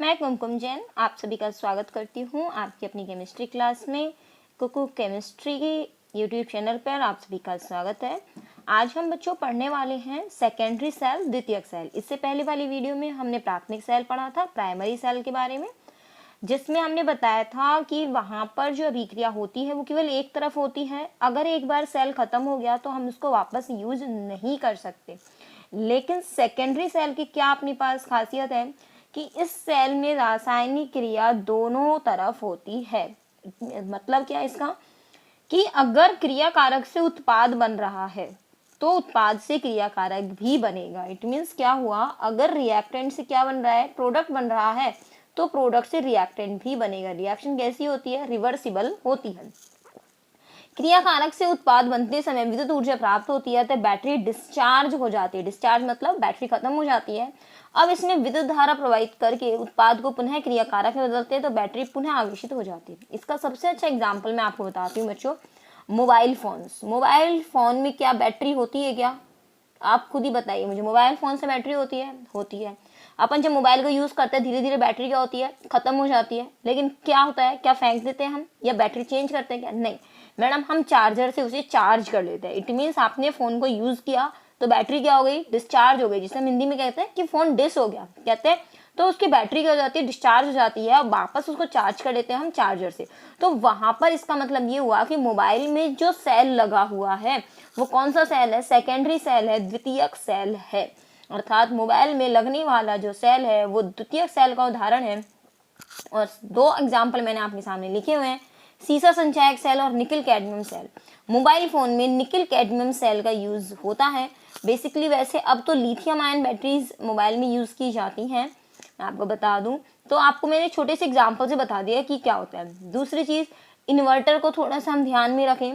मैं कुमकुम जैन आप सभी का स्वागत करती हूँ आपकी अपनी केमिस्ट्री क्लास में। कुकू केमिस्ट्री के यूट्यूब चैनल पर आप सभी का स्वागत है। आज हम बच्चों पढ़ने वाले हैं सेकेंडरी सेल, द्वितीयक सेल। इससे पहले वाली वीडियो में हमने प्राथमिक सेल पढ़ा था, प्राइमरी सेल के बारे में, जिसमें हमने बताया था कि वहाँ पर जो अभिक्रिया होती है वो केवल एक तरफ होती है। अगर एक बार सेल खत्म हो गया तो हम उसको वापस यूज नहीं कर सकते। लेकिन सेकेंडरी सेल की क्या अपने पास खासियत है कि इस सेल में रासायनिक क्रिया दोनों तरफ होती है। मतलब क्या इसका कि अगर क्रिया कारक से उत्पाद बन रहा है तो उत्पाद से क्रिया कारक भी बनेगा। इट मीन्स क्या हुआ, अगर रिएक्टेंट से क्या बन रहा है, प्रोडक्ट बन रहा है, तो प्रोडक्ट से रिएक्टेंट भी बनेगा। रिएक्शन कैसी होती है, रिवर्सिबल होती है। क्रिया कारक से उत्पाद बनते समय विद्युत ऊर्जा प्राप्त होती है तो बैटरी डिस्चार्ज हो जाती है। डिस्चार्ज मतलब बैटरी खत्म हो जाती है। अब इसमें विद्युत धारा प्रवाहित करके उत्पाद को पुनः क्रिया कारक में बदलते हैं तो बैटरी पुनः आवेशित हो जाती है। इसका सबसे अच्छा एग्जाम्पल मैं आपको बताती हूँ बच्चों, मोबाइल फोन्स। मोबाइल फोन में क्या बैटरी होती है क्या? आप खुद ही बताइए मुझे, मोबाइल फोन से बैटरी होती है? होती है। अपन जब मोबाइल को यूज करते हैं धीरे धीरे बैटरी क्या होती है, खत्म हो जाती है। लेकिन क्या होता है, क्या फेंक देते हैं हम या बैटरी चेंज करते हैं क्या? नहीं मैडम, हम चार्जर से उसे चार्ज कर लेते हैं। इट मीन्स आपने फोन को यूज किया तो बैटरी क्या हो गई, डिस्चार्ज हो गई, जिसे हम हिंदी में कहते हैं कि फोन डिस हो गया कहते हैं। तो उसकी बैटरी क्या हो जाती है, डिस्चार्ज हो जाती है और वापस उसको चार्ज कर लेते हैं हम चार्जर से। तो वहां पर इसका मतलब ये हुआ कि मोबाइल में जो सेल लगा हुआ है वो कौन सा सेल है, सेकेंडरी सेल है, द्वितीयक सेल है। अर्थात मोबाइल में लगने वाला जो सेल है वो द्वितीयक सेल का उदाहरण है। और दो एग्जाम्पल मैंने आपके सामने लिखे हुए हैं, सीसा संचायक सेल और निकल कैडमियम सेल। मोबाइल फोन में निकल कैडमियम सेल का यूज होता है बेसिकली। वैसे अब तो लिथियम आयन बैटरीज मोबाइल में यूज की जाती हैं, मैं आपको बता दूं। तो आपको मैंने छोटे से एग्जाम्पल से बता दिया कि क्या होता है। दूसरी चीज, इन्वर्टर को थोड़ा सा हम ध्यान में रखें।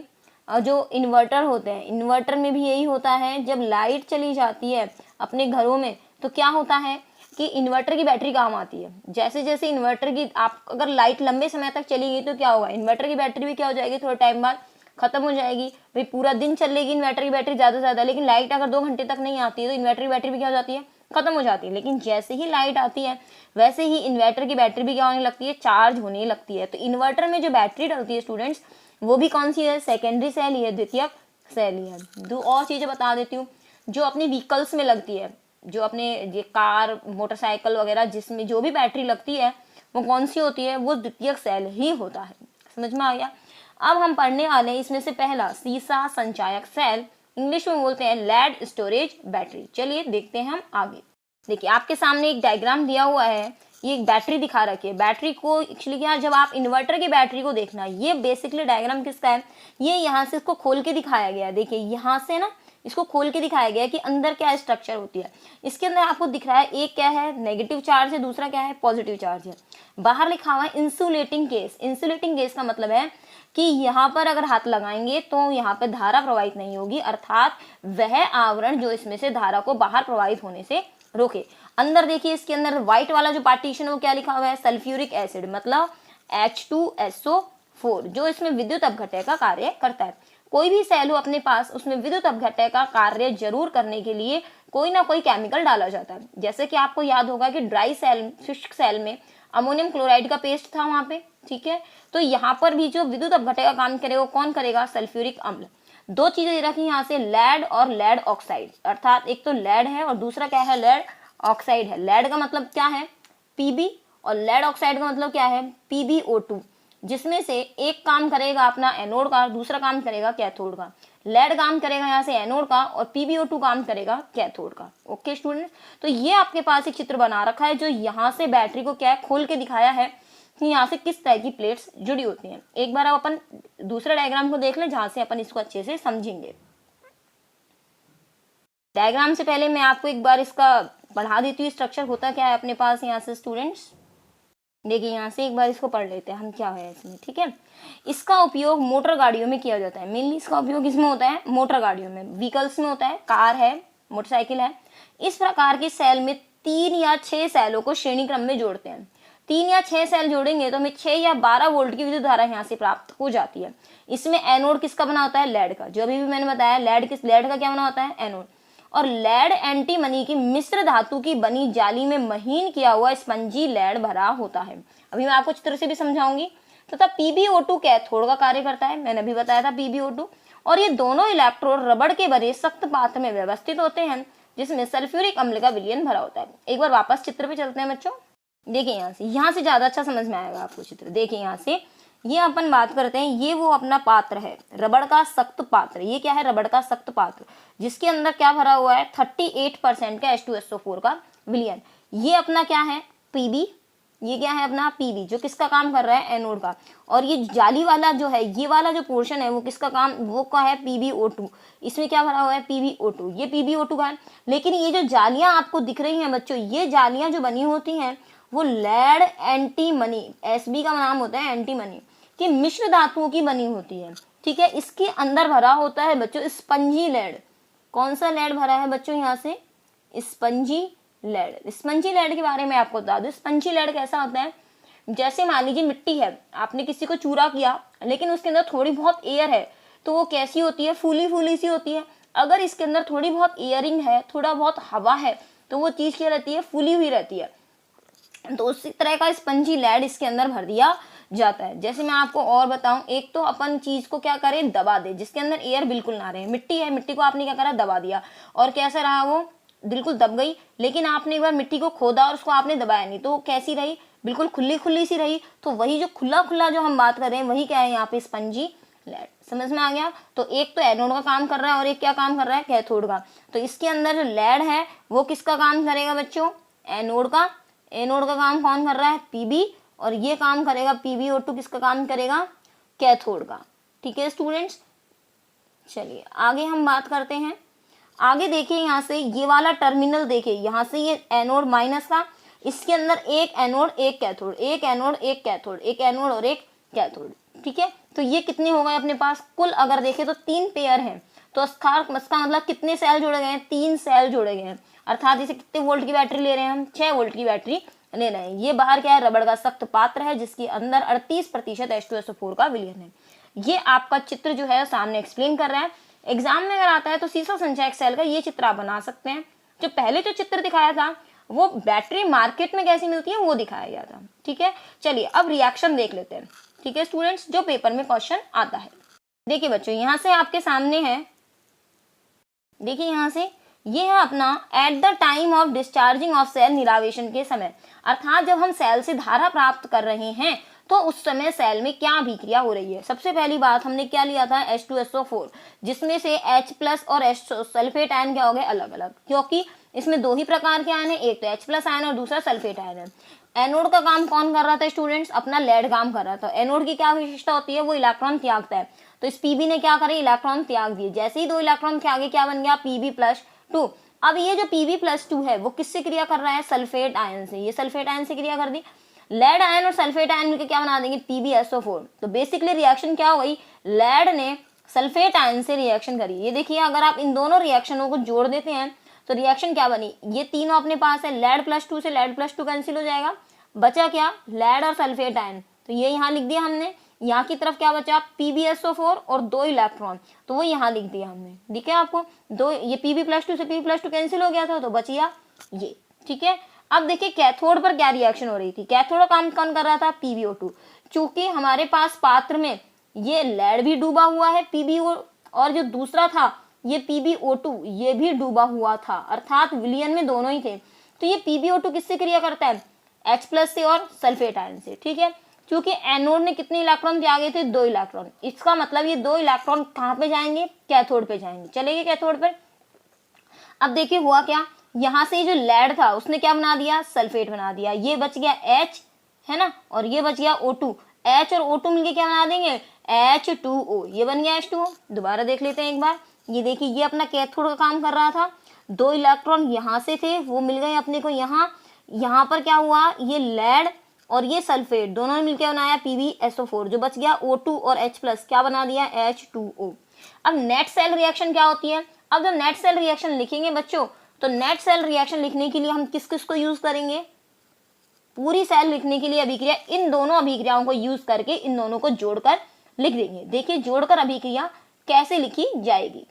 और जो इन्वर्टर होते हैं, इन्वर्टर में भी यही होता है, जब लाइट चली जाती है अपने घरों में तो क्या होता है कि इन्वर्टर की बैटरी काम आती है। जैसे जैसे इन्वर्टर की आप अगर लाइट लंबे समय तक चली गई तो क्या होगा, इन्वर्टर की बैटरी भी क्या हो जाएगी, थोड़े टाइम बाद खत्म हो जाएगी। भाई पूरा दिन चलेगी इन्वर्टर की बैटरी ज्यादा से ज्यादा, लेकिन लाइट अगर 2 घंटे तक नहीं आती है तो इन्वर्टर की बैटरी भी क्या हो जाती है, खत्म हो जाती है। लेकिन जैसे ही लाइट आती है वैसे ही इन्वर्टर की बैटरी भी क्या होने लगती है, चार्ज होने लगती है। तो इन्वर्टर में जो बैटरी डलती है स्टूडेंट्स, वो भी कौन सी है, सेकेंडरी सेल ही है, द्वितीयक सेल ही है। दो और चीजें बता देती हूँ जो अपनी व्हीकल्स में लगती है, जो अपने ये कार मोटरसाइकिल वगैरह जिसमें जो भी बैटरी लगती है वो कौन सी होती है, वो द्वितीयक सेल ही होता है। समझ में आ गया। अब हम पढ़ने वाले हैं इसमें से पहला सीसा संचायक सेल, इंग्लिश में बोलते हैं लेड स्टोरेज बैटरी। चलिए देखते हैं हम आगे। देखिए आपके सामने एक डायग्राम दिया हुआ है, ये एक बैटरी दिखा रखी है। बैटरी को एक्चुअली क्या, जब आप इन्वर्टर की बैटरी को देखना, ये बेसिकली डायग्राम किसका है, ये यहाँ से इसको खोल के दिखाया गया है। देखिए यहाँ से ना इसको खोल के दिखाया गया है कि अंदर क्या स्ट्रक्चर होती है। इसके अंदर आपको दिख रहा है एक क्या है, नेगेटिव चार्ज है, दूसरा क्या है, पॉजिटिव चार्ज है। बाहर लिखा हुआ है इंसुलेटिंग केस। इंसुलेटिंग केस का मतलब है कि यहाँ पर अगर हाथ लगाएंगे तो यहाँ पर धारा प्रवाहित नहीं होगी, अर्थात वह आवरण जो इसमें से धारा को बाहर प्रवाहित होने से रोके। अंदर देखिए इसके अंदर व्हाइट वाला जो पार्टीशन है वो क्या लिखा हुआ है, सल्फ्यूरिक एसिड, मतलब H2SO4, जो इसमें विद्युत अपघटय का कार्य करता है। कोई भी सेल हो अपने पास, उसमें विद्युत अपघटय का कार्य जरूर करने के लिए कोई ना कोई केमिकल डाला जाता है। जैसे कि आपको याद होगा कि ड्राई सेल, शुष्क सेल में अमोनियम क्लोराइड का पेस्ट था वहां पे, ठीक है। तो यहाँ पर भी जो विद्युत अपघटय का काम करेगा कौन करेगा, सल्फ्यूरिक अम्ल। दो चीजें दे रखी यहाँ से, लेड और लेड ऑक्साइड, अर्थात एक तो लेड है और दूसरा क्या है, लेड ऑक्साइड है। लेड का मतलब क्या है, Pb, और लेड ऑक्साइड का मतलब क्या है, PbO2, जिसमें से एक काम करेगा अपना एनोड का, दूसरा काम करेगा कैथोड का। लेड काम करेगा यहाँ से एनोड का और PbO2 काम करेगा कैथोड का। ओके स्टूडेंट्स, तो ये आपके पास एक चित्र बना रखा है जो यहाँ से बैटरी को क्या है, खोल के दिखाया है कि यहाँ से किस तरह की प्लेट्स जुड़ी होती हैं। एक बार आप अपन दूसरे डायग्राम को देख लें जहां से अपन इसको अच्छे से समझेंगे। डायग्राम से पहले मैं आपको एक बार इसका पढ़ा देती हूँ, स्ट्रक्चर होता क्या है अपने पास यहाँ से स्टूडेंट्स। देखिए यहाँ से एक बार इसको पढ़ लेते हैं हम क्या है इसमें, ठीक है। इसका उपयोग मोटर गाड़ियों में किया जाता है। मेनली इसका उपयोग किसमें होता है, मोटर गाड़ियों में, व्हीकल्स में होता है, कार है, मोटरसाइकिल है। इस प्रकार के सेल में 3 या 6 सेलों को श्रेणी क्रम में जोड़ते हैं। 3 या 6 सेल जोड़ेंगे तो हमें 6 या 12 वोल्ट की विद्युत धारा यहाँ से प्राप्त हो जाती है। इसमें एनोड किसका बना होता है, लेड का। जो अभी भी मैंने बताया लेड का क्या बना होता है, एनोड। और लेड एंटीमनी की मिश्र धातु की बनी जाली में महीन किया हुआ स्पंजी लेड भरा होता है। अभी मैं आपको चित्र से भी समझाऊंगी। तथा PbO2 कैथोड का कार्य करता है, मैंने अभी बताया था PbO2। और ये दोनों इलेक्ट्रोड रबड़ के भरे सख्त पात्र में व्यवस्थित होते हैं जिसमें सल्फ्यूरिक अम्ल का विलयन भरा होता है। एक बार वापस चित्र पे चलते हैं बच्चों। देखिए यहाँ से ज्यादा अच्छा समझ में आएगा आपको चित्र। देखिए यहाँ से ये अपन बात करते हैं, ये वो अपना पात्र है, रबड़ का सख्त पात्र। ये क्या है? रबड़ का सख्त पात्र, जिसके अंदर क्या भरा हुआ है? 38% का H2SO4 का विलयन। ये अपना क्या है? Pb। ये क्या है? अपना Pb, जो किसका काम कर रहा है? एनोड का। और ये जाली वाला जो है, ये वाला जो पोर्शन है वो किसका काम, वो का है? PbO2। इसमें क्या भरा हुआ है? PbO2। ये PbO2 का है। लेकिन ये जो जालियां आपको दिख रही हैं बच्चों, ये जालियां जो बनी होती हैं वो लेड एंटीमनी, Sb का नाम होता है एंटीमनी, कि मिश्र धातुओं की बनी होती है। ठीक है, इसके अंदर भरा होता है बच्चों स्पंजी लेड। कौन सा लेड भरा है बच्चों? यहाँ से स्पंजी लेड। स्पंजी लेड के बारे में आपको बता दूं, स्पंजी लेड कैसा होता है? जैसे मान लीजिए मिट्टी है, आपने किसी को चूरा किया लेकिन उसके अंदर थोड़ी बहुत एयर है, तो वो कैसी होती है? फूली फूली सी होती है। अगर इसके अंदर थोड़ी बहुत एयरिंग है, थोड़ा बहुत हवा है, तो वो चीज क्या रहती है? फूली हुई रहती है। तो उसी तरह का स्पंजी लेड इसके अंदर भर दिया जाता है। जैसे मैं आपको और बताऊं, एक तो अपन चीज को क्या करें? दबा दे, जिसके अंदर एयर बिल्कुल ना रहे। मिट्टी है, मिट्टी को आपने क्या करा? दबा दिया, और कैसा रहा? वो बिल्कुल दब गई। लेकिन आपने एक बार मिट्टी को खोदा और उसको आपने दबाया नहीं, तो वो कैसी रही? बिल्कुल खुली खुली सी रही। तो वही जो खुला खुला जो हम बात कर रहे हैं, वही क्या है यहाँ पे? Spongy lead. समझ में आ गया? तो एक तो एनोड का काम कर रहा है और एक क्या काम कर रहा है? कैथोड का। तो इसके अंदर जो लेड है वो किसका काम करेगा बच्चों? एनोड का। एनोड का काम कौन कर रहा है? Pb। और ये काम करेगा PbO2, किसका काम करेगा? कैथोड का। ठीक है स्टूडेंट्स, चलिए आगे हम बात करते हैं। आगे देखिए यहाँ से ये वाला टर्मिनल देखिए, यहाँ से ये एनोड माइनस का, इसके अंदर एक एनोड एक कैथोड, एक एनोड एक कैथोड, एक एनोड और एक कैथोड। ठीक है, तो ये कितने हो गए अपने पास? कुल अगर देखें तो 3 पेयर हैं। तो इसका मतलब कितने सेल जोड़े गए हैं? 3 सेल जोड़े गए हैं। अर्थात जैसे कितने वोल्ट की बैटरी ले रहे हैं हम? 6 वोल्ट की बैटरी ले रहे हैं। ये बाहर क्या है? रबड़ का सख्त पात्र है जिसके अंदर 38% H2SO4 का विलयन है। ये आपका चित्र जो है सामने एक्सप्लेन कर रहा है। एग्जाम में अगर आता है तो सीसा संचयक सेल का ये चित्र आप बना सकते हैं। जो पहले जो चित्र दिखाया था वो बैटरी मार्केट में कैसी मिलती है वो दिखाया गया था। ठीक है, चलिए अब रिएक्शन देख लेते हैं। ठीक है स्टूडेंट्स, जो पेपर में क्वेश्चन आता है। देखिए बच्चों, यहाँ से आपके सामने है, देखिए यहाँ से ये है अपना at the time of discharging of cell, निरावेशन के समय। अर्थात जब हम सेल से धारा प्राप्त कर रहे हैं तो उस समय सेल में क्या अभिक्रिया हो रही है। सबसे पहली बात हमने क्या लिया था? H2SO4, जिसमें से H+ और H सल्फेट आयन क्या हो गए? अलग अलग, क्योंकि इसमें 2 ही प्रकार के आयन है, एक तो H+ आयन और दूसरा सल्फेट आयन है। एनोड का काम कौन कर रहा था स्टूडेंट्स? अपना लेड काम कर रहा था। एनोड की क्या विशेषता होती है? वो इलेक्ट्रॉन त्यागता है। तो इस Pb ने क्या करे? इलेक्ट्रॉन त्याग दिए। जैसे ही 2 इलेक्ट्रॉन त्यागे क्या बन गया? Pb+2। अब ये जो Pb+2 है वो किससे क्रिया कर रहा है? सल्फेट आयन से। ये सल्फेट आयन से क्रिया कर दी। लेड आयन और सल्फेट आयन मिलकर क्या बना देंगे? PbSO4। तो बेसिकली रिएक्शन क्या हो गई? लेड ने सल्फेट आयन से रिएक्शन करी। ये देखिए, अगर आप इन दोनों रिएक्शनों को जोड़ देते हैं तो रिएक्शन क्या बनी? ये तीनों अपने पास है, लेड+2 से लेड+2 कैंसिल हो जाएगा, बचा क्या? लेड और सल्फेट आयन। तो ये यहाँ लिख दिया हमने। यहाँ की तरफ क्या बचा? PbSO4 और 2 इलेक्ट्रॉन, तो वो यहाँ लिख दिया हमने। दिखे आपको? 2, ये Pb+2 से Pb+2 कैंसिल हो गया था, तो बचिया ये। ठीक है, अब देखिए कैथोड पर क्या रिएक्शन हो रही थी। कैथोड का काम कौन कर रहा था? PbO2। चूंकि हमारे पास पात्र में ये लेड भी डूबा हुआ है PbO, और जो दूसरा था ये PbO2, ये भी डूबा हुआ था। अर्थात विलयन में दोनों ही थे। तो ये PbO2 किससे क्रिया करता है? H+ से और सल्फेट आयन से। ठीक है, क्योंकि एनोड ने कितने इलेक्ट्रॉन त्यागे थे? 2 इलेक्ट्रॉन। इसका मतलब ये 2 इलेक्ट्रॉन कहाँ पे जाएंगे? कैथोड पे जाएंगे। चलेंगे कैथोड पर। अब देखिए हुआ क्या, यहाँ से जो लेड था उसने क्या बना दिया? सल्फेट बना दिया। ये बच गया H, है ना, और ये बच गया O2। H और O2 मिलके क्या बना देंगे? H2O। ये बन गया H2O। दोबारा देख लेते हैं एक बार। ये देखिए, ये अपना कैथोड का काम कर रहा था। 2 इलेक्ट्रॉन यहाँ से थे, वो मिल गए अपने को यहाँ। यहाँ पर क्या हुआ? ये लेड और ये सल्फेट दोनों ने मिलकर बनाया PbSO4। जो बच गया O2 और H+, क्या बना दिया? H2O। अब नेट सेल रिएक्शन क्या होती है? अब जब नेट सेल रिएक्शन लिखेंगे बच्चों, तो नेट सेल रिएक्शन लिखने के लिए हम किस किस को यूज करेंगे? पूरी सेल लिखने के लिए अभिक्रिया, इन दोनों अभिक्रियाओं को यूज करके इन दोनों को जोड़कर लिख देंगे। देखिए जोड़कर अभिक्रिया कैसे लिखी जाएगी।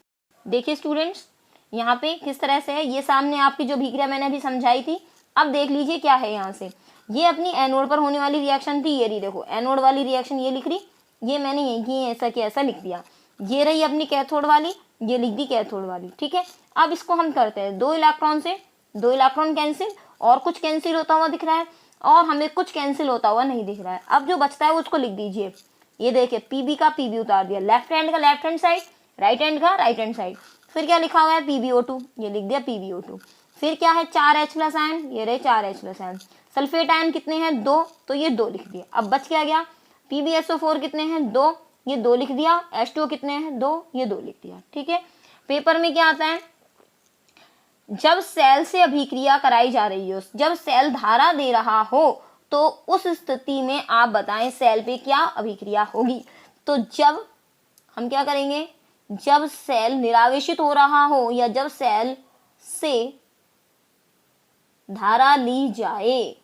देखिए स्टूडेंट्स, यहाँ पे किस तरह से है, ये सामने आपकी जो अभिक्रिया मैंने अभी समझाई थी। अब देख लीजिए क्या है यहाँ से, ये अपनी एनोड पर होने वाली रिएक्शन थी, ये रही देखो एनोड वाली रिएक्शन, ये लिख रही, ये मैंने ये ऐसा कि ऐसा लिख दिया। ये रही अपनी कैथोड वाली, ये लिख दी कैथोड वाली, ठीक है। अब इसको हम करते हैं 2 इलेक्ट्रॉन से 2 इलेक्ट्रॉन कैंसिल, और कुछ कैंसिल होता हुआ दिख रहा है और हमें कुछ कैंसिल होता हुआ नहीं दिख रहा है। अब जो बचता है उसको लिख दीजिए। ये देखिए पीबी का पीबी उतार दिया, लेफ्ट हैंड का left hand side, right hand का राइट हैंड साइड। फिर क्या लिखा हुआ है PbO2, ये लिख दिया PbO2। फिर क्या है 4H प्लस आयन, ये रहे 4H plus ion. Sulphate ion कितने हैं 2, तो ये 2 लिख दिया। अब बच क्या गया, PbSO4 कितने हैं 2, ये 2 लिख दिया। H2O कितने हैं 2, ये 2 लिख दिया, ठीक है। पेपर में क्या आता है, जब सेल से अभिक्रिया कराई जा रही हो, जब सेल धारा दे रहा हो, तो उस स्थिति में आप बताएं सेल पे क्या अभिक्रिया होगी। तो जब हम क्या करेंगे, जब सेल निरावेशित हो रहा हो या जब सेल से धारा ली जाए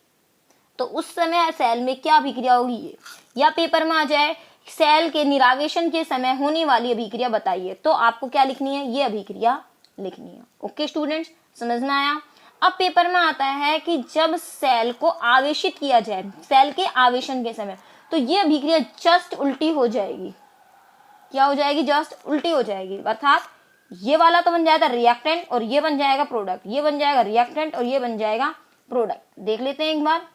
तो उस समय सेल में क्या अभिक्रिया होगी, ये या पेपर में आ जाए सेल के निरावेशन के समय होने वाली अभिक्रिया बताइए, तो आपको क्या लिखनी है, ये अभिक्रिया लिखनी है। ओके स्टूडेंट्स, समझ में आया। अब पेपर में आता है कि जब सेल को आवेशित किया जाए, सेल के आवेशन के समय, तो ये अभिक्रिया जस्ट उल्टी हो जाएगी। क्या हो जाएगी, जस्ट उल्टी हो जाएगी। अर्थात ये वाला तो बन जाएगा रिएक्टेंट और ये बन जाएगा प्रोडक्ट, ये बन जाएगा रिएक्टेंट और ये बन जाएगा प्रोडक्ट। देख लेते हैं एक बार।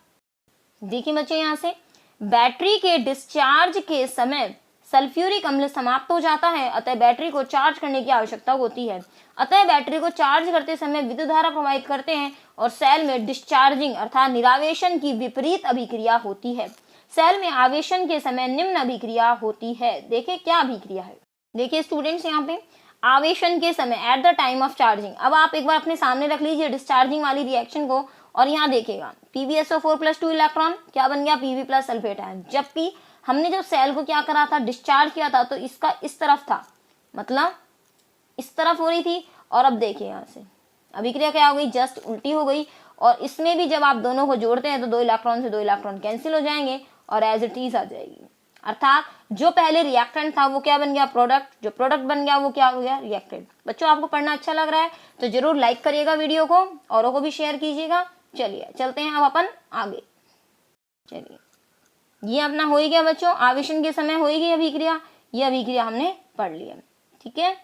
देखिए बच्चे, यहाँ से बैटरी के डिस्चार्ज के समय सल्फ्यूरिक अम्ल समाप्त हो जाता है, अतः बैटरी को चार्ज करने की आवश्यकता होती है। अतः बैटरी को चार्ज करते समय विद्युत धारा प्रवाहित करते हैं और सेल में डिस्चार्जिंग अर्थात निरावेशन की विपरीत अभिक्रिया होती है। सेल में आवेशन के समय निम्न अभिक्रिया होती है। देखिए क्या अभिक्रिया है, देखिए स्टूडेंट्स यहाँ पे आवेशन के समय eight the time of charging. अब आप एक बार अपने सामने रख लीजिए डिस्चार्जिंग वाली रिएक्शन को और यहाँ देखिएगा PbSO4 प्लस 2 इलेक्ट्रॉन क्या बन गया, Pb प्लस सल्फेट आयन। जबकि हमने जब सेल को क्या करा था, डिस्चार्ज किया था, तो इसका इस तरफ था, मतलब इस तरफ हो रही थी। और अब देखिए यहाँ से अभिक्रिया क्या हो गई, जस्ट उल्टी हो गई। और इसमें भी जब आप दोनों को जोड़ते हैं तो 2 इलेक्ट्रॉन से 2 इलेक्ट्रॉन कैंसिल हो जाएंगे और एज इट इज आ जाएगी। अर्थात जो पहले रिएक्टेंट था वो क्या बन गया, प्रोडक्ट। जो प्रोडक्ट बन गया वो क्या हो गया, रिएक्टेंट। बच्चों आपको पढ़ना अच्छा लग रहा है तो जरूर लाइक करिएगा वीडियो को, औरों को भी शेयर कीजिएगा। चलिए चलते हैं अब अपन आगे। चलिए ये अपना हो ही गया बच्चों, आवेशन के समय होगी अभिक्रिया, ये अभिक्रिया हमने पढ़ लिया, ठीक है।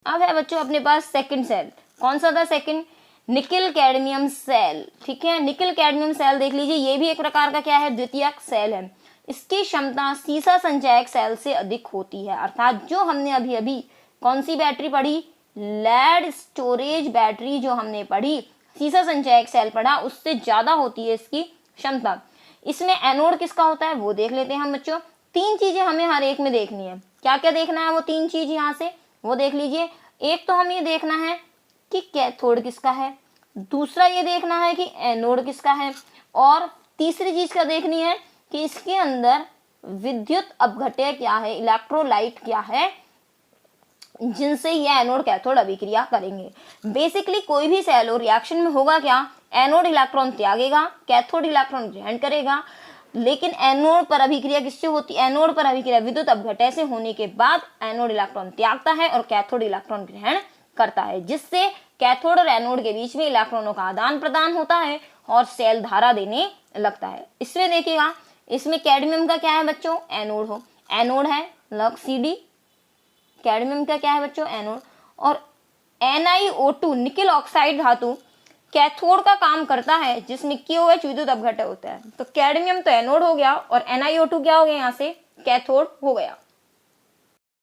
अब है बच्चों अपने पास सेकंड सेल, कौन सा था सेकंड, निकिल कैडमियम सेल, ठीक है। निकिल कैडमियम सेल देख लीजिए, ये भी एक प्रकार का क्या है, द्वितीयक सेल है। इसकी क्षमता सीसा संचयक सेल से अधिक होती है। अर्थात जो हमने अभी अभी कौन सी बैटरी पढ़ी, लेड स्टोरेज बैटरी जो हमने पढ़ी, सीसा संचयक सेल पढ़ा, उससे ज्यादा होती है इसकी क्षमता। इसमें एनोड किसका होता है वो देख लेते हैं हम बच्चों। 3 चीजें हमें हर एक में देखनी है। क्या क्या देखना है, वो 3 चीज यहाँ से वो देख लीजिए। एक तो हमें ये देखना है कि कैथोड किसका है, दूसरा ये देखना है कि एनोड किसका है, और तीसरी चीज क्या देखनी है कि इसके अंदर विद्युत अपघट्य क्या है, इलेक्ट्रोलाइट क्या है, जिनसे ये एनोड कैथोड अभिक्रिया करेंगे। बेसिकली कोई भी सेल हो रिएक्शन में होगा क्या, एनोड इलेक्ट्रॉन त्यागेगा, कैथोड इलेक्ट्रॉन ग्रहण करेगा। लेकिन एनोड पर अभिक्रिया किससे होती है, एनोड पर अभिक्रिया विद्युत अपघट्य से होने के बाद एनोड इलेक्ट्रॉन त्यागता है और कैथोड इलेक्ट्रॉन ग्रहण करता है, जिससे कैथोड और एनोड के बीच में इलेक्ट्रॉनों का आदान प्रदान होता है और सेल धारा देने लगता है। इसमें देखिएगा, इसमें कैडमियम का क्या है बच्चों, एनोड हो, एनोड है लग CD, कैडमियम का क्या है बच्चों, एनोड। और NiO2 निकिल ऑक्साइड धातु कैथोड का काम करता है, जिसमें KOH विद्युत अपघट्य होता है। तो कैडमियम तो एनोड हो गया और NiO2 क्या हो गया, यहाँ से कैथोड हो गया।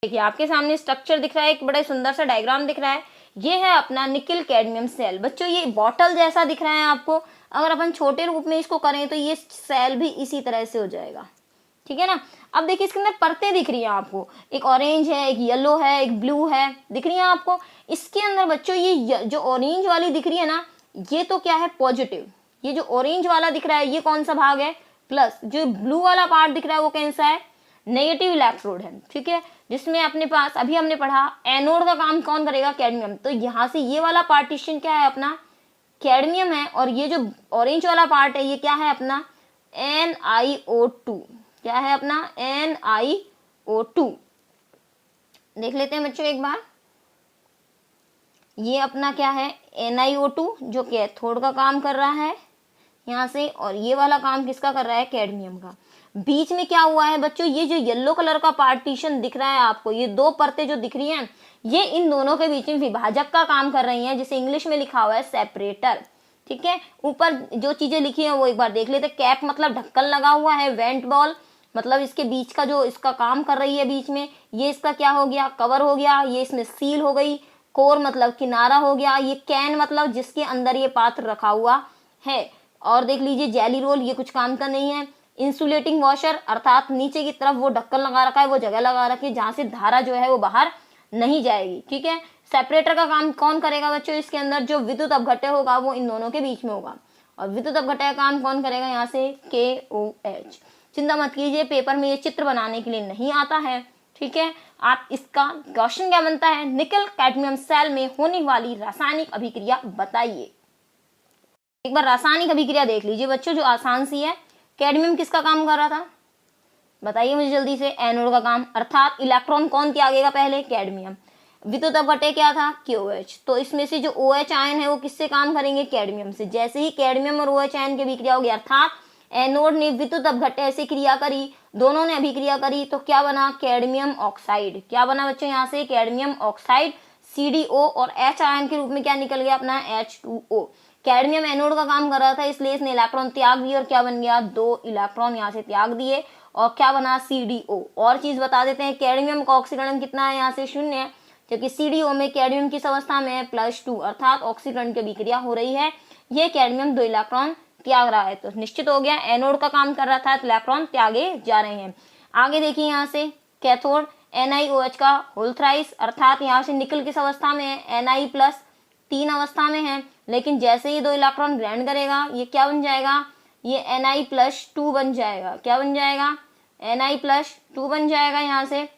देखिए आपके सामने स्ट्रक्चर दिख रहा है, एक बड़ा सुंदर सा डायग्राम दिख रहा है। ये है अपना निकिल कैडमियम सेल। बच्चों ये बॉटल जैसा दिख रहा है आपको, अगर अपन छोटे रूप में इसको करें तो ये सेल भी इसी तरह से हो जाएगा, ठीक है ना। अब देखिए इसके अंदर परतें दिख रही हैं आपको, एक ऑरेंज है, एक येलो है, एक ब्लू है, दिख रही है आपको। इसके अंदर बच्चों ये जो ऑरेंज वाली दिख रही है ना, ये तो क्या है पॉजिटिव, ये जो ऑरेंज वाला दिख रहा है ये कौन सा भाग है, प्लस। जो ब्लू वाला पार्ट दिख रहा है वो कौन सा है, नेगेटिव इलेक्ट्रोड है, ठीक है। जिसमें अपने पास अभी हमने पढ़ा एनोड का काम कौन करेगा, कैडमियम। तो यहाँ से ये वाला पार्टीशन क्या है अपना, कैडमियम है, और ये जो ऑरेंज वाला पार्ट है ये क्या है अपना, NiO2, क्या है अपना, NiO2। देख लेते हैं बच्चों एक बार। ये अपना क्या है, NiO2 जो कैथोड का काम कर रहा है यहाँ से, और ये वाला काम किसका कर रहा है, कैडमियम का। बीच में क्या हुआ है बच्चों, ये जो येलो कलर का पार्टीशन दिख रहा है आपको, ये दो परतें जो दिख रही हैं, ये इन दोनों के बीच में विभाजक का काम कर रही हैं, जिसे इंग्लिश में लिखा हुआ है सेपरेटर। ठीक है, ऊपर जो चीजें लिखी हैं वो एक बार देख लेते। कैप मतलब ढक्कन लगा हुआ है, वेंट बॉल मतलब इसके बीच का जो इसका काम कर रही है बीच में, ये इसका क्या हो गया, कवर हो गया, ये इसमें सील हो गई। कोर मतलब किनारा हो गया। ये कैन मतलब जिसके अंदर ये पात्र रखा हुआ है। और देख लीजिए जेली रोल, ये कुछ काम का नहीं है। इंसुलेटिंग वॉशर अर्थात नीचे की तरफ वो ढक्कन लगा रखा है, वो जगह लगा रखी है जहां से धारा जो है वो बाहर नहीं जाएगी। ठीक है, सेपरेटर का काम कौन करेगा बच्चों, इसके अंदर जो विद्युत अपघट्य होगा वो इन दोनों के बीच में होगा। और विद्युत अपघट्य का काम कौन करेगा, यहाँ से KOH। चिंता मत कीजिए, पेपर में ये चित्र बनाने के लिए नहीं आता है। ठीक है, आप इसका क्वेश्चन क्या बनता है, निकल कैडमियम सेल में होने वाली रासायनिक अभिक्रिया बताइए। एक बार रासायनिक अभिक्रिया देख लीजिए बच्चों, जो आसान सी है। कैडमियम किसका काम कर रहा था, बताइए मुझे जल्दी से, एनोड का काम, अर्थात इलेक्ट्रॉन कौन त्यागेगा पहले, कैडमियम। विद्युत अपघट्य क्या था, KOH। तो इसमें से जो OH आयन है वो किससे काम करेंगे, कैडमियम से। जैसे ही कैडमियम और OH आयन की अभिक्रिया होगी, अर्थात एनोड ने विद्युत अपघट्य से क्रिया करी, दोनों ने अभिक्रिया करी, तो क्या बना, कैडमियम ऑक्साइड। क्या बना बच्चों, यहाँ से कैडमियम ऑक्साइड, CDO, और H आयन के रूप में क्या निकल गया अपना, H2O। कैडमियम एनोड का काम कर रहा था, इसलिए इसने इलेक्ट्रॉन त्याग दिए, और क्या बन गया, 2 इलेक्ट्रॉन यहाँ से त्याग दिए, और क्या बना, CDO। और चीज बता देते हैं, कैडमियम का ऑक्सीकरण कितना है, यहाँ से 0 है, जबकि CDO में कैडमियम किस अवस्था में है, +2, अर्थात ऑक्सीकरण की अभिक्रिया हो रही है। ये कैडमियम 2 इलेक्ट्रॉन त्याग रहा है, तो निश्चित हो गया एनोड का काम कर रहा था, तो इलेक्ट्रॉन त्यागे जा रहे हैं। आगे देखिए यहाँ से कैथोड, NiOH का होल थ्राइस, अर्थात यहाँ से निकल किस अवस्था में है, Na+ 3 अवस्था में है, लेकिन जैसे ही 2 इलेक्ट्रॉन ग्रहण करेगा, ये क्या बन जाएगा, ये Na+2 बन जाएगा। क्या बन जाएगा, Na+2 बन जाएगा यहाँ से।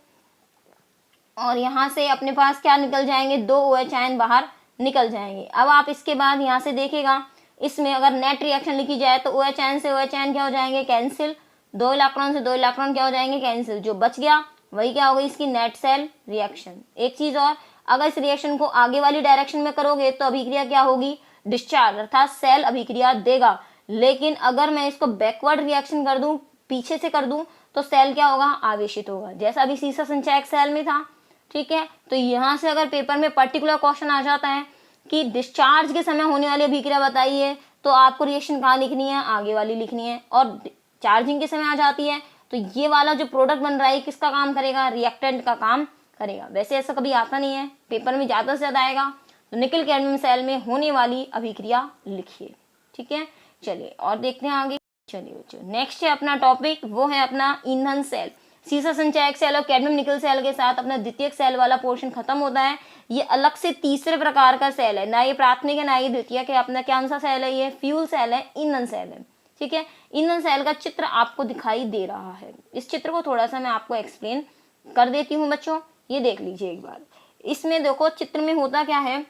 और यहाँ से अपने पास क्या निकल जाएंगे, 2 OH आयन बाहर निकल जाएंगे। अब आप इसके बाद यहाँ से देखेगा, इसमें अगर नेट रिएक्शन लिखी जाए तो OH आयन से OH आयन क्या हो जाएंगे, कैंसिल। 2 इलेक्ट्रॉन से 2 इलेक्ट्रॉन क्या हो जाएंगे, कैंसिल। जो बच गया वही क्या हो गई, इसकी नेट सेल रिएक्शन। एक चीज और, अगर इस रिएक्शन को आगे वाली डायरेक्शन में करोगे तो अभिक्रिया क्या होगी, डिस्चार्ज, अर्थात सेल अभिक्रिया देगा। लेकिन अगर मैं इसको बैकवर्ड रिएक्शन कर दूं, पीछे से कर दूं, तो सेल क्या होगा, आवेशित होगा, जैसा अभी सीसा संचयक सेल में था। ठीक है, तो यहाँ से अगर पेपर में पर्टिकुलर क्वेश्चन आ जाता है कि डिस्चार्ज के समय होने वाली अभिक्रिया बताइए, तो आपको रिएक्शन कहाँ लिखनी है, आगे वाली लिखनी है। और चार्जिंग के समय आ जाती है तो ये वाला जो प्रोडक्ट बन रहा है किसका काम करेगा, रिएक्टेंट का काम करेगा। वैसे ऐसा कभी आता नहीं है, पेपर में ज्यादा से ज्यादा आएगा। तो निकल कैडमियम सेल में होने वाली अभिक्रिया लिखिए। ठीक है, चलिए और देखते हैं आगे। चलिए बच्चों, नेक्स्ट है अपना टॉपिक, वो है अपना ईंधन सेल। सीसा संचयक सेल और कैडमियम निकल सेल के साथ अपना द्वितीयक सेल वाला पोर्शन खत्म होता है। ये अलग से तीसरे प्रकार का सेल है, ना ये प्राथमिक है ना ये द्वितीयक है। अपना कौन सा सेल है, ये फ्यूल सेल है, ईंधन सेल है। ठीक है, ईंधन सेल का चित्र आपको दिखाई दे रहा है। इस चित्र को थोड़ा सा मैं आपको एक्सप्लेन कर देती हूँ बच्चों, ये देख लीजिए एक बार। इसमें देखो चित्र में होता क्या है,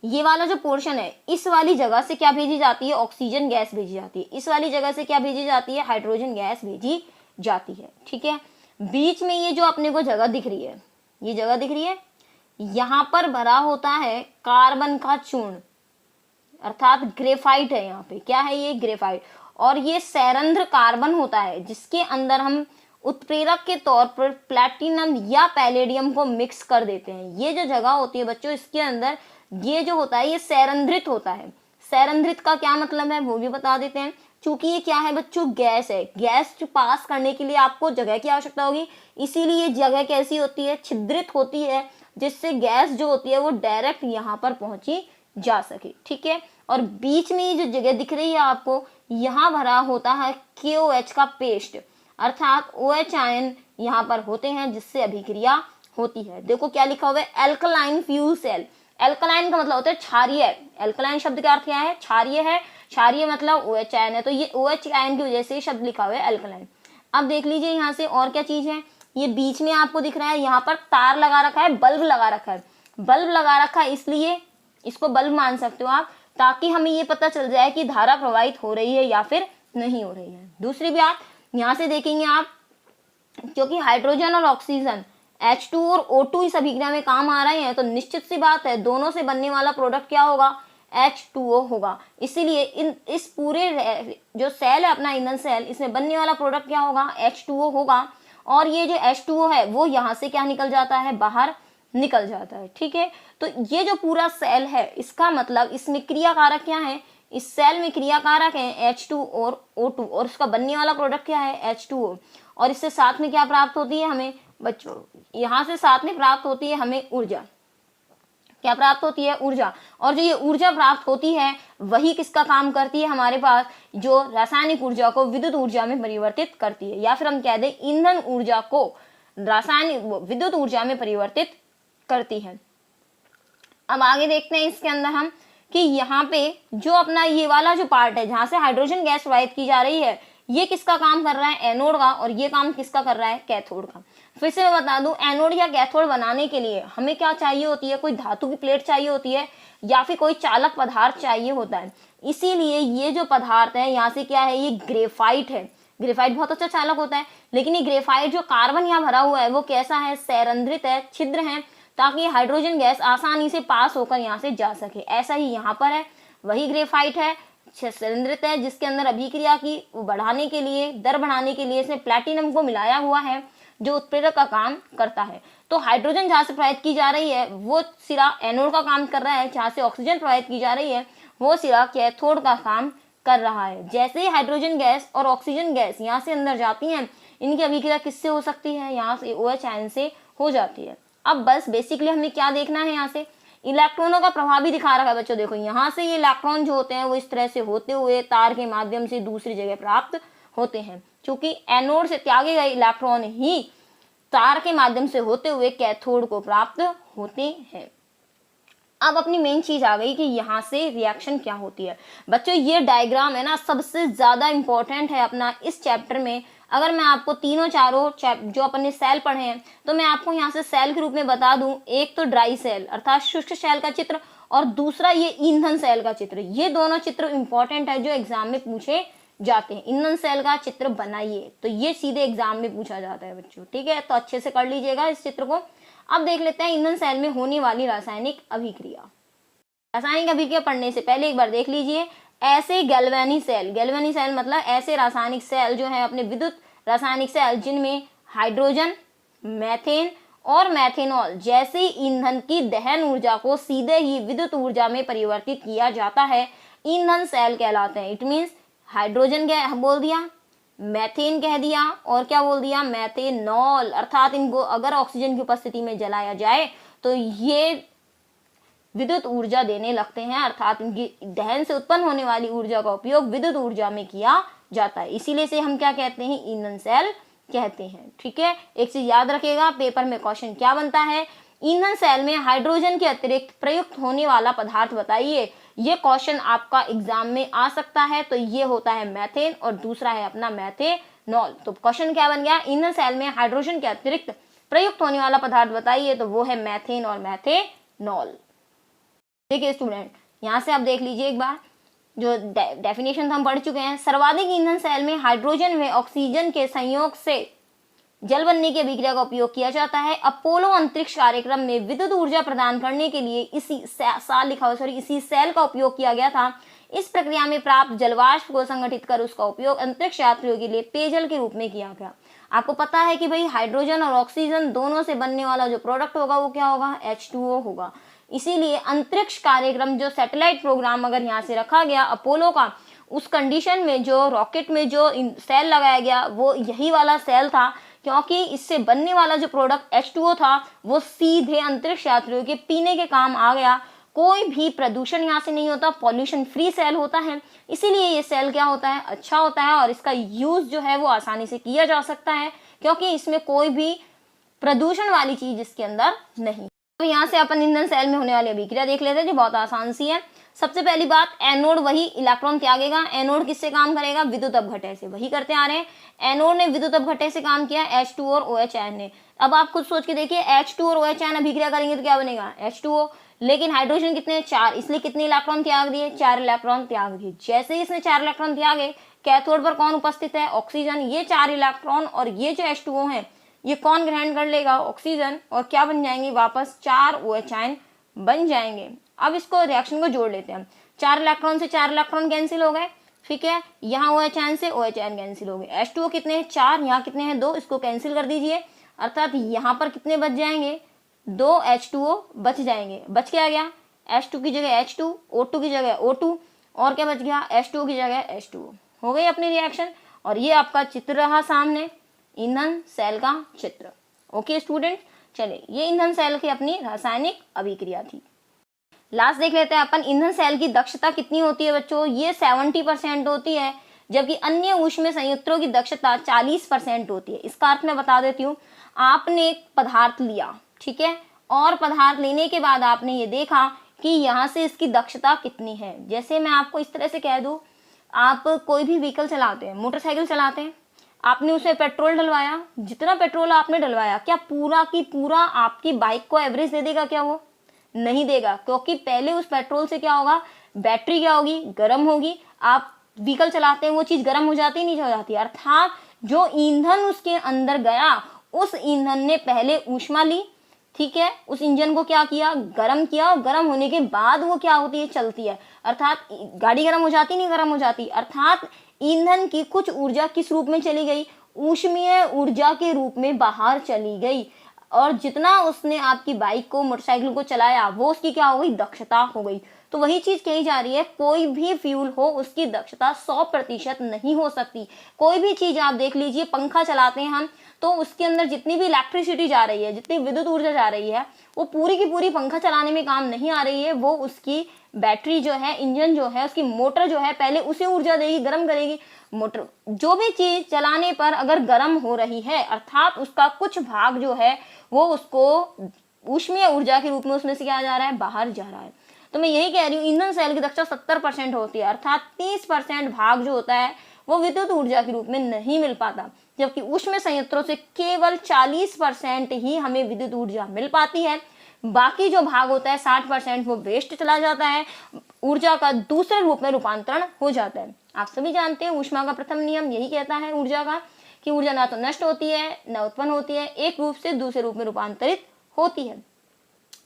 ये वाला जो पोर्शन है, इस वाली जगह से क्या भेजी जाती है, ऑक्सीजन गैस भेजी जाती है। इस वाली जगह से क्या भेजी जाती है, हाइड्रोजन गैस भेजी जाती है। ठीक है, बीच में ये जो अपने को जगह दिख रही है, ये जगह दिख रही है, यहाँ पर भरा होता है कार्बन का चूर्ण, अर्थात ग्रेफाइट है। यहाँ पे क्या है, ये ग्रेफाइट। और ये सैरंध्र कार्बन होता है, जिसके अंदर हम उत्प्रेरक के तौर पर प्लैटिनम या पैलेडियम को मिक्स कर देते हैं। ये जो जगह होती है बच्चों, इसके अंदर ये जो होता है ये सैरंध्रित होता है। सैरंध्रित का क्या मतलब है वो भी बता देते हैं। चूंकि ये क्या है बच्चों, गैस है, गैस पास करने के लिए आपको जगह की आवश्यकता होगी, इसीलिए ये जगह कैसी होती है, छिद्रित होती है, जिससे गैस जो होती है वो डायरेक्ट यहाँ पर पहुंची जा सके। ठीक है, और बीच में ये जो जगह दिख रही है आपको, यहाँ भरा होता है KOH का पेस्ट, अर्थात OH आयन यहाँ पर होते हैं, जिससे अभिक्रिया होती है। देखो क्या लिखा हुआ है, एल्कलाइन फ्यूल सेल। एल्कलाइन का मतलब होता है क्षारीय। एल्कलाइन शब्द का अर्थ क्या है, क्षारीय है। क्षारीय मतलब OH आयन है, तो ये OH आयन की वजह से शब्द लिखा हुआ है एल्कलाइन। अब देख लीजिए यहाँ से और क्या चीज है, ये बीच में आपको दिख रहा है, यहाँ पर तार लगा रखा है, बल्ब लगा रखा है। बल्ब लगा रखा है इसलिए इसको बल्ब मान सकते हो आप, ताकि हमें ये पता चल जाए कि धारा प्रवाहित हो रही है या फिर नहीं हो रही है। दूसरी बात यहाँ से देखेंगे आप, क्योंकि हाइड्रोजन और ऑक्सीजन H2 और O2 इस अभिक्रिया में काम आ रहे हैं, तो निश्चित सी बात है दोनों से बनने वाला प्रोडक्ट क्या होगा, H2O होगा। इसीलिए इस पूरे जो सेल है अपना ईंधन सेल, इसमें बनने वाला प्रोडक्ट क्या होगा, H2O होगा। और ये जो H2O है वो यहाँ से क्या निकल जाता है, बाहर निकल जाता है। ठीक है, तो ये जो पूरा सेल है इसका मतलब इसमें क्रिया कारक क्या है, इस सेल में क्रिया कारक है H2 और O2 और उसका बनने वाला प्रोडक्ट क्या है, H2O। और इससे साथ में क्या प्राप्त होती है हमें बच्चों, यहाँ से साथ में प्राप्त होती है हमें ऊर्जा। क्या प्राप्त होती है, ऊर्जा। और जो ये ऊर्जा प्राप्त होती है वही किसका काम करती है, हमारे पास जो रासायनिक ऊर्जा को विद्युत ऊर्जा में परिवर्तित करती है, या फिर हम कह दें ईंधन ऊर्जा को रासायनिक विद्युत ऊर्जा में परिवर्तित करती है। अब आगे देखते हैं इसके अंदर हम कि यहाँ पे जो अपना ये वाला जो पार्ट है जहां से हाइड्रोजन गैस प्रवाहित की जा रही है, ये किसका काम कर रहा है, एनोड का, और ये काम किसका कर रहा है, कैथोड का। फिर से मैं बता दूं, एनोड या कैथोड बनाने के लिए हमें क्या चाहिए होती है, कोई धातु की प्लेट चाहिए होती है या फिर कोई चालक पदार्थ चाहिए होता है। इसीलिए ये जो पदार्थ है यहाँ से क्या है, ये ग्रेफाइट है। ग्रेफाइट बहुत अच्छा चालक होता है, लेकिन ये ग्रेफाइट जो कार्बन यहाँ भरा हुआ है वो कैसा है, संरंध्रित है, छिद्र है, ताकि हाइड्रोजन गैस आसानी से पास होकर यहाँ से जा सके। ऐसा ही यहाँ पर है, वही ग्रेफाइट है, संरंध्रित है, जिसके अंदर अभिक्रिया की बढ़ाने के लिए, दर बढ़ाने के लिए इसमें प्लैटिनम को मिलाया हुआ है जो उत्प्रेरक का काम करता है। तो हाइड्रोजन जहाँ से प्रवाहित की जा रही है वो सिरा एनोड का काम कर रहा है, जहाँ से ऑक्सीजन प्रवाहित की जा रही है वो सिरा कैथोड का काम कर रहा है। जैसे ही हाइड्रोजन गैस और ऑक्सीजन गैस यहाँ से अंदर जाती हैं, इनकी अभिक्रिया किससे हो सकती है, यहाँ से OH आयन से हो जाती है। अब बस बेसिकली हमें क्या देखना है, यहाँ से इलेक्ट्रॉनों का प्रभाव भी दिखा रखा है बच्चों। देखो यहाँ से ये इलेक्ट्रॉन जो होते हैं वो इस तरह से होते हुए तार के माध्यम से दूसरी जगह प्राप्त होते हैं, क्योंकि एनोड से त्यागे गए इलेक्ट्रॉन ही तार के माध्यम से होते हुए कैथोड को प्राप्त होते हैं। अब अपनी मेन चीज आ गई कि यहाँ से रिएक्शन क्या होती है। बच्चों ये डायग्राम है ना सबसे ज्यादा इंपॉर्टेंट है अपना इस चैप्टर में। अगर मैं आपको तीनों चारों जो अपने सेल पढ़े हैं तो मैं आपको यहाँ से सेल के रूप में बता दूं, एक तो ड्राई सेल अर्थात शुष्क सेल का चित्र, और दूसरा ये ईंधन सेल का चित्र। ये दोनों चित्र इंपॉर्टेंट है जो एग्जाम में पूछे जाते हैं। ईंधन सेल का चित्र बनाइए, तो ये सीधे एग्जाम में पूछा जाता है बच्चों। ठीक है, तो अच्छे से कर लीजिएगा इस चित्र को। अब देख लेते हैं ईंधन सेल में होने वाली रासायनिक अभिक्रिया। रासायनिक अभिक्रिया पढ़ने से पहले एक बार देख लीजिए, ऐसे गैल्वेनी सेल मतलब ऐसे रासायनिक सेल जो है अपने विद्युत रासायनिक सेल जिनमें हाइड्रोजन, मीथेन और मेथेनॉल जैसे ईंधन की दहन ऊर्जा को सीधे ही विद्युत ऊर्जा में परिवर्तित किया जाता है, ईंधन सेल कहलाते हैं। इट मीन्स हाइड्रोजन बोल दिया, मैथेन कह दिया, और क्या बोल दिया, मेथेनॉल, अर्थात इनको अगर ऑक्सीजन की उपस्थिति में जलाया जाए तो ये विद्युत ऊर्जा देने लगते हैं, अर्थात इनकी दहन से उत्पन्न होने वाली ऊर्जा का उपयोग विद्युत ऊर्जा में किया जाता है। इसीलिए से हम क्या कहते हैं, ईंधन सेल कहते हैं। ठीक है, एक चीज याद रखिएगा, पेपर में क्वेश्चन क्या बनता है, ईंधन सेल में हाइड्रोजन के अतिरिक्त प्रयुक्त होने वाला पदार्थ बताइए। ये क्वेश्चन आपका एग्जाम में आ सकता है। तो ये होता है मैथेन और दूसरा है अपना मेथेनॉल। तो क्वेश्चन क्या बन गया, ईंधन सेल में हाइड्रोजन के अतिरिक्त प्रयुक्त होने वाला पदार्थ बताइए, तो वो है मैथेन और मेथेनॉल। देखिए स्टूडेंट, यहाँ से आप देख लीजिए एक बार, जो डेफिनेशन हम पढ़ चुके हैं। सर्वाधिक ईंधन सेल में हाइड्रोजन व ऑक्सीजन के संयोग से जल बनने की अभिक्रिया का उपयोग किया जाता है। अपोलो अंतरिक्ष कार्यक्रम में विद्युत ऊर्जा प्रदान करने के लिए इसी सेल का उपयोग किया गया था। इस प्रक्रिया में प्राप्त जलवाष्प को संगठित कर उसका उपयोग अंतरिक्ष यात्रियों के लिए पेयजल के रूप में किया गया। आपको पता है कि भाई हाइड्रोजन और ऑक्सीजन दोनों से बनने वाला जो प्रोडक्ट होगा वो क्या होगा, H2O होगा। इसीलिए अंतरिक्ष कार्यक्रम जो सैटेलाइट प्रोग्राम अगर यहाँ से रखा गया अपोलो का, उस कंडीशन में जो रॉकेट में जो सेल लगाया गया वो यही वाला सेल था, क्योंकि इससे बनने वाला जो प्रोडक्ट H2O था वो सीधे अंतरिक्ष यात्रियों के पीने के काम आ गया। कोई भी प्रदूषण यहाँ से नहीं होता, पॉल्यूशन फ्री सेल होता है। इसीलिए ये सेल क्या होता है, अच्छा होता है, और इसका यूज जो है वो आसानी से किया जा सकता है, क्योंकि इसमें कोई भी प्रदूषण वाली चीज इसके अंदर नहीं। तो यहाँ से अपन ईंधन सेल में होने वाली अभिक्रिया देख लेते हैं जो बहुत आसान सी है। सबसे पहली बात, एनोड वही इलेक्ट्रॉन त्यागेगा। एनोड किससे काम करेगा, विद्युत अपघटय से, वही करते आ रहे हैं। एनोड ने विद्युत अपघटय से काम किया, H2 और OH आयन ने। अब आप खुद सोच के देखिए, H2 और OH आयन अभिक्रिया करेंगे तो क्या बनेगा, H2O। लेकिन हाइड्रोजन कितने, 4, इसलिए कितने इलेक्ट्रॉन त्याग दिए, 4 इलेक्ट्रॉन त्याग दिए। जैसे ही इसने 4 इलेक्ट्रॉन त्यागे, कैथोड पर कौन उपस्थित है, ऑक्सीजन। ये 4 इलेक्ट्रॉन और ये जो H2O है ये कौन ग्रहण कर लेगा, ऑक्सीजन, और क्या बन जाएंगे वापस 4 OH आयन बन जाएंगे। अब इसको रिएक्शन को जोड़ लेते हैं हम। 4 इलेक्ट्रॉन से 4 इलेक्ट्रॉन कैंसिल हो गए, ठीक है। यहाँ OH आयन से OH आयन कैंसिल हो गए। H2O कितने हैं 4, यहाँ कितने हैं 2, इसको कैंसिल कर दीजिए। अर्थात यहाँ पर कितने बच जाएंगे 2 H2O बच जाएंगे। बच क्या गया H2 की जगह H2, O2 की जगह O2, और क्या बच गया H2O की जगह H2O। हो गई अपनी रिएक्शन। और ये आपका चित्र रहा सामने, ईंधन सेल का चित्र। ओके स्टूडेंट, चलिए ये ईंधन सेल की अपनी रासायनिक अभिक्रिया थी। लास्ट देख लेते हैं अपन, ईंधन सेल की दक्षता कितनी होती है बच्चों, ये 70% होती है, जबकि अन्य ऊष्मीय संयुक्तों की दक्षता 40% होती है। इसका अर्थ मैं बता देती हूँ। आपने एक पदार्थ लिया, ठीक है, और पदार्थ लेने के बाद आपने ये देखा कि यहाँ से इसकी दक्षता कितनी है। जैसे मैं आपको इस तरह से कह दूँ, आप कोई भी व्हीकल चलाते हैं, मोटरसाइकिल चलाते हैं, आपने उसमें पेट्रोल डलवाया, जितना पेट्रोल आपने डलवाया क्या पूरा की पूरा आपकी बाइक को एवरेज दे देगा क्या? वो नहीं देगा, क्योंकि पहले उस पेट्रोल से क्या होगा, बैटरी क्या होगी, गर्म होगी। आप व्हीकल चलाते हैं, वो चीज गर्म हो जाती नहीं हो जाती, अर्थात जो ईंधन उसके अंदर गया उस ईंधन ने पहले ऊष्मा ली, ठीक है, उस इंजन को क्या किया, गर्म किया, और गर्म होने के बाद वो क्या होती है, चलती है। अर्थात गाड़ी गर्म हो जाती नहीं गर्म हो जाती, अर्थात ईंधन की कुछ ऊर्जा किस रूप में चली गई, ऊष्मीय ऊर्जा के रूप में बाहर चली गई। और जितना उसने आपकी बाइक को, मोटरसाइकिल को चलाया, वो उसकी क्या हो गई, दक्षता हो गई। तो वही चीज कही जा रही है, कोई भी फ्यूल हो उसकी दक्षता 100% नहीं हो सकती। कोई भी चीज आप देख लीजिए, पंखा चलाते हैं हम, तो उसके अंदर जितनी भी इलेक्ट्रिसिटी जा रही है, जितनी विद्युत ऊर्जा जा रही है, वो पूरी की पूरी पंखा चलाने में काम नहीं आ रही है। वो उसकी बैटरी जो है, इंजन जो है, उसकी मोटर जो है, पहले उसे ऊर्जा देगी, गर्म करेगी। मोटर जो भी चीज चलाने पर अगर गर्म हो रही है, अर्थात उसका कुछ भाग जो है वो उसको ऊष्मीय ऊर्जा के रूप में उसमें से क्या जा रहा है, बाहर जा रहा है। तो मैं यही कह रही हूँ, ईंधन सेल की दक्षता 70% होती है, अर्थात 30% भाग जो होता है वो विद्युत ऊर्जा के रूप में नहीं मिल पाता, जबकि ऊष्मीय संयंत्रों से केवल 40% ही हमें विद्युत ऊर्जा मिल पाती है। बाकी जो भाग होता है 60% वो वेस्ट चला जाता है, ऊर्जा का दूसरे रूप में रूपांतरण हो जाता है। आप सभी जानते हैं ऊष्मा का प्रथम नियम यही कहता है ऊर्जा का, कि ऊर्जा ना तो नष्ट होती है न उत्पन्न होती है, एक रूप से दूसरे रूप में रूपांतरित होती है।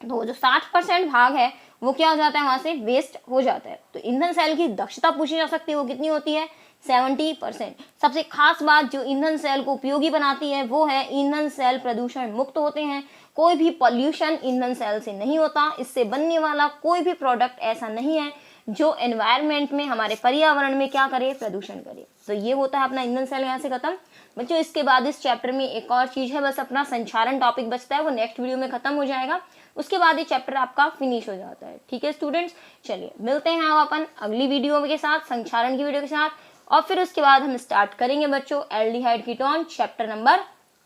तो जो 60% भाग है वो क्या हो जाता है, वहां से वेस्ट हो जाता है। तो ईंधन सेल की दक्षता पूछी जा सकती है, वो कितनी होती है, 70%। सबसे खास बात जो ईंधन सेल को उपयोगी बनाती है वो है ईंधन सेल प्रदूषण मुक्त होते हैं। कोई भी पॉल्यूशन ईंधन सेल से नहीं होता। इससे बनने वाला कोई भी प्रोडक्ट ऐसा नहीं है जो एनवायरनमेंट में, हमारे पर्यावरण में क्या करे, प्रदूषण करे। तो ये होता है अपना ईंधन सेल यहाँ से खत्म। बच्चों इसके बाद इस चैप्टर में एक और चीज है, बस अपना संचारण टॉपिक बचता है, वो नेक्स्ट वीडियो में खत्म हो जाएगा। उसके बाद ये चैप्टर आपका फिनिश हो जाता है। ठीक है स्टूडेंट्स, चलिए मिलते हैं हम अपन अगली वीडियो के साथ, संचारण की वीडियो के साथ, और फिर उसके बाद हम स्टार्ट करेंगे बच्चों एल्डिहाइड कीटोन चैप्टर नंबर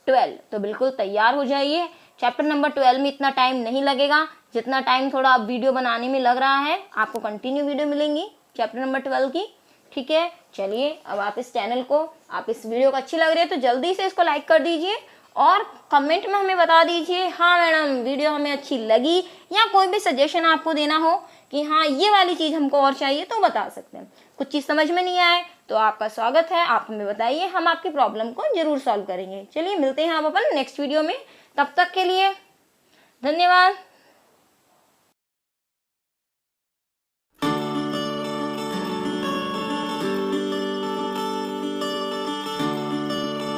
12। तो बिल्कुल तैयार हो जाइए। चैप्टर नंबर 12 में इतना टाइम नहीं लगेगा जितना टाइम थोड़ा आप वीडियो बनाने में लग रहा है। आपको कंटिन्यू वीडियो मिलेंगी चैप्टर नंबर 12 की। ठीक है, चलिए अब आप इस चैनल को, आप इस वीडियो को अच्छी लग रही है तो जल्दी से इसको लाइक कर दीजिए और कमेंट में हमें बता दीजिए, हाँ मैडम वीडियो हमें अच्छी लगी, या कोई भी सजेशन आपको देना हो कि हाँ ये वाली चीज़ हमको और चाहिए तो बता सकते हैं। कुछ चीज़ समझ में नहीं आए तो आपका स्वागत है, आप हमें बताइए, हम आपकी प्रॉब्लम को जरूर सॉल्व करेंगे। चलिए मिलते हैं आप अपन नेक्स्ट वीडियो में, तब तक के लिए धन्यवाद।